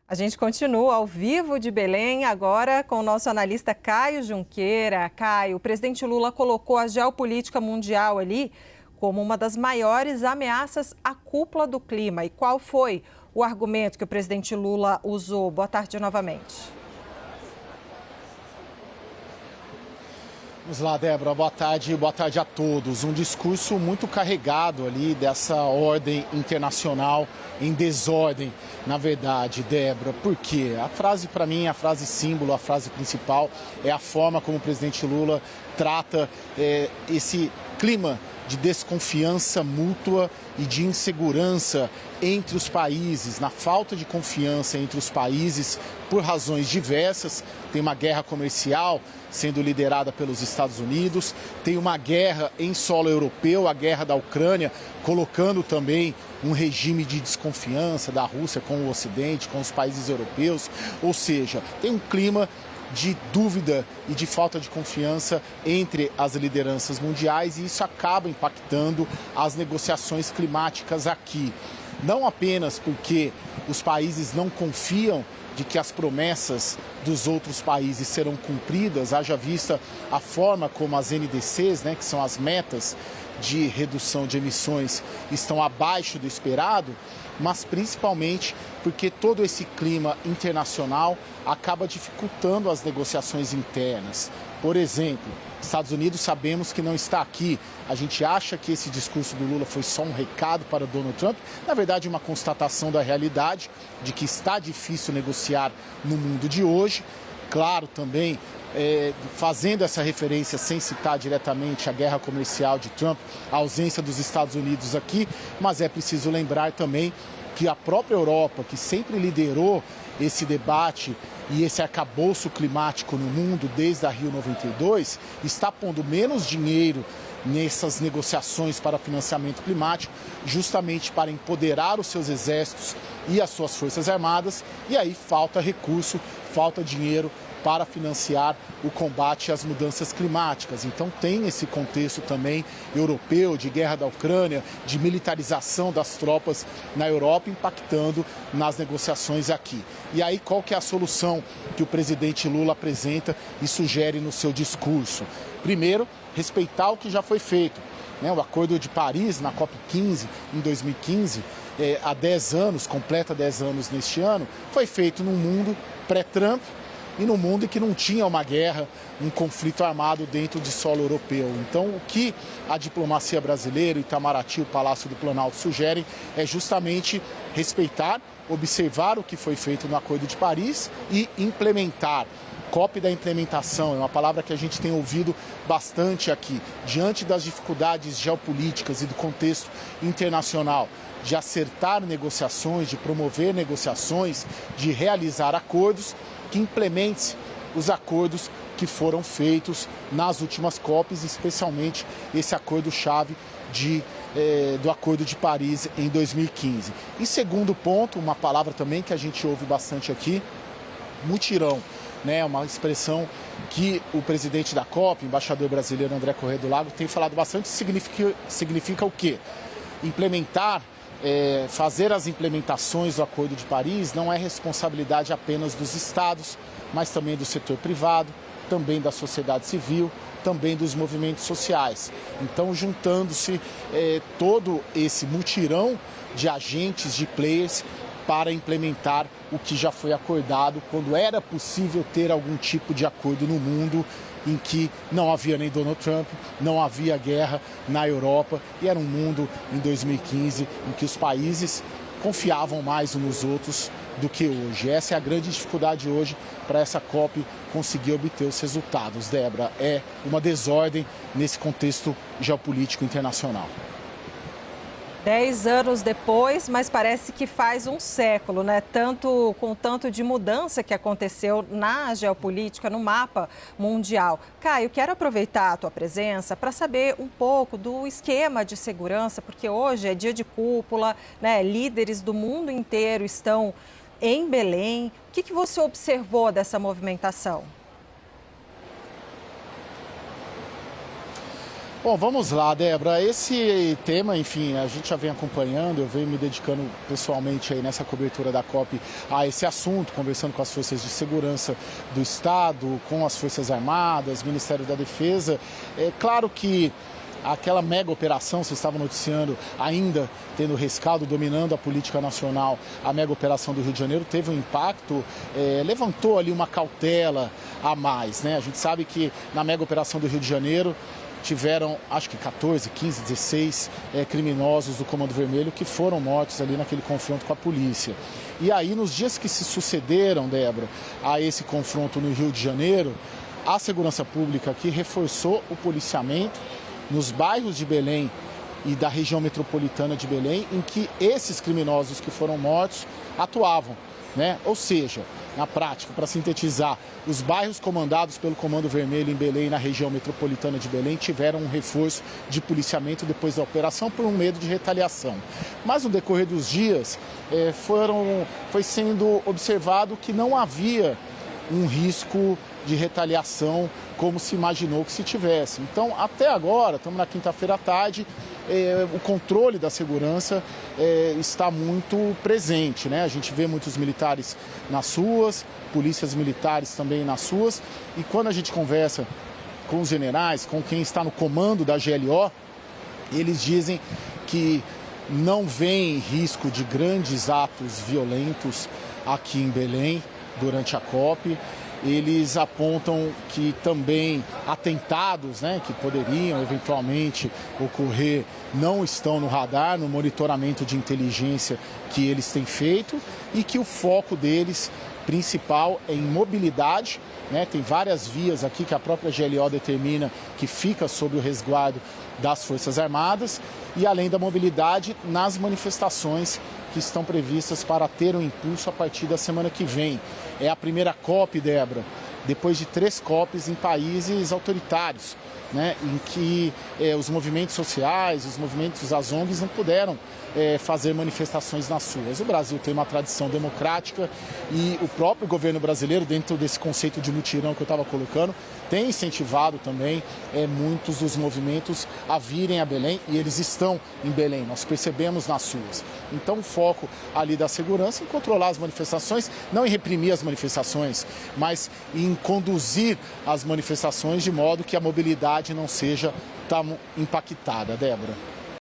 A gente continua ao vivo de Belém, agora com o nosso analista Caio Junqueira. Caio, o presidente Lula colocou a geopolítica mundial ali como uma das maiores ameaças à cúpula do clima. E qual foi o argumento que o presidente Lula usou? Boa tarde novamente. Vamos lá, Débora. Boa tarde a todos. Um discurso muito carregado ali dessa ordem internacional em desordem, na verdade, Débora. Por quê? A frase, para mim, a frase símbolo, a frase principal é a forma como o presidente Lula trata esse clima de desconfiança mútua e de insegurança entre os países, na falta de confiança entre os países por razões diversas. Tem uma guerra comercial sendo liderada pelos Estados Unidos, tem uma guerra em solo europeu, a guerra da Ucrânia, colocando também um regime de desconfiança da Rússia com o Ocidente, com os países europeus, ou seja, tem um clima de dúvida e de falta de confiança entre as lideranças mundiais, e isso acaba impactando as negociações climáticas aqui. Não apenas porque os países não confiam de que as promessas dos outros países serão cumpridas, haja vista a forma como as NDCs, que são as metas de redução de emissões, estão abaixo do esperado, mas principalmente porque todo esse clima internacional acaba dificultando as negociações internas. Por exemplo, Estados Unidos sabemos que não está aqui. A gente acha que esse discurso do Lula foi só um recado para Donald Trump. Na verdade, uma constatação da realidade de que está difícil negociar no mundo de hoje. Claro, também fazendo essa referência sem citar diretamente a guerra comercial de Trump, a ausência dos Estados Unidos aqui, mas é preciso lembrar também que a própria Europa, que sempre liderou esse debate e esse arcabouço climático no mundo desde a Rio 92, está pondo menos dinheiro nessas negociações para financiamento climático, justamente para empoderar os seus exércitos e as suas forças armadas, e aí falta recurso, falta dinheiro para financiar o combate às mudanças climáticas. Então tem esse contexto também europeu de guerra da Ucrânia, de militarização das tropas na Europa, impactando nas negociações aqui. E aí qual que é a solução que o presidente Lula apresenta e sugere no seu discurso? Primeiro, respeitar o que já foi feito. O Acordo de Paris, na COP15, em 2015, há 10 anos, completa 10 anos neste ano, foi feito num mundo pré-Trump, e no mundo em que não tinha uma guerra, um conflito armado dentro de solo europeu. Então, o que a diplomacia brasileira, Itamaraty, o Palácio do Planalto sugerem é justamente respeitar, observar o que foi feito no Acordo de Paris e implementar. COP da implementação é uma palavra que a gente tem ouvido bastante aqui. Diante das dificuldades geopolíticas e do contexto internacional, de acertar negociações, de promover negociações, de realizar acordos, que implemente os acordos que foram feitos nas últimas COPs, especialmente esse acordo-chave do Acordo de Paris em 2015. E segundo ponto, uma palavra também que a gente ouve bastante aqui, mutirão. Uma expressão que o presidente da COP, embaixador brasileiro André Corrêa do Lago, tem falado bastante. Significa o quê? Implementar, fazer as implementações do Acordo de Paris não é responsabilidade apenas dos estados, mas também do setor privado, também da sociedade civil, também dos movimentos sociais. Então, juntando-se todo esse mutirão de agentes, de players, para implementar o que já foi acordado, quando era possível ter algum tipo de acordo no mundo em que não havia nem Donald Trump, não havia guerra na Europa, e era um mundo, em 2015, em que os países confiavam mais uns nos outros do que hoje. Essa é a grande dificuldade hoje para essa COP conseguir obter os resultados. Débora, é uma desordem nesse contexto geopolítico internacional. 10 anos depois, mas parece que faz um século, com tanto de mudança que aconteceu na geopolítica, no mapa mundial. Caio, quero aproveitar a tua presença para saber um pouco do esquema de segurança, porque hoje é dia de cúpula, líderes do mundo inteiro estão em Belém. O que você observou dessa movimentação? Bom, vamos lá, Débora. Esse tema, enfim, a gente já vem acompanhando, eu venho me dedicando pessoalmente aí nessa cobertura da COP a esse assunto, conversando com as forças de segurança do Estado, com as Forças Armadas, Ministério da Defesa. É claro que aquela mega operação, vocês estavam noticiando, ainda tendo rescaldo, dominando a política nacional, a mega operação do Rio de Janeiro teve um impacto, levantou ali uma cautela a mais, né? A gente sabe que na mega operação do Rio de Janeiro tiveram, acho que 14, 15, 16 criminosos do Comando Vermelho que foram mortos ali naquele confronto com a polícia. E aí, nos dias que se sucederam, Débora, a esse confronto no Rio de Janeiro, a segurança pública aqui reforçou o policiamento nos bairros de Belém e da região metropolitana de Belém, em que esses criminosos que foram mortos atuavam, né? Ou seja, na prática, para sintetizar, os bairros comandados pelo Comando Vermelho em Belém e na região metropolitana de Belém tiveram um reforço de policiamento depois da operação por um medo de retaliação. Mas no decorrer dos dias foi sendo observado que não havia um risco de retaliação como se imaginou que se tivesse. Então, até agora, estamos na quinta-feira à tarde, o controle da segurança está muito presente, né? A gente vê muitos militares nas ruas, polícias militares também nas ruas, e quando a gente conversa com os generais, com quem está no comando da GLO, eles dizem que não vêem risco de grandes atos violentos aqui em Belém durante a COP. Eles apontam que também atentados, né, que poderiam eventualmente ocorrer, não estão no radar, no monitoramento de inteligência que eles têm feito, e que o foco deles principal é em mobilidade, né? Tem várias vias aqui que a própria GLO determina que fica sob o resguardo das Forças Armadas, e além da mobilidade nas manifestações que estão previstas para ter um impulso a partir da semana que vem. É a primeira COP, Débora, depois de 3 COPs em países autoritários, né, em que os movimentos sociais, os movimentos, as ONGs não puderam fazer manifestações nas ruas. O Brasil tem uma tradição democrática e o próprio governo brasileiro, dentro desse conceito de mutirão que eu estava colocando, tem incentivado também muitos dos movimentos a virem a Belém, e eles estão em Belém, nós percebemos nas ruas. Então o foco ali da segurança é em controlar as manifestações, não em reprimir as manifestações, mas em conduzir as manifestações de modo que a mobilidade não seja tão impactada, Débora.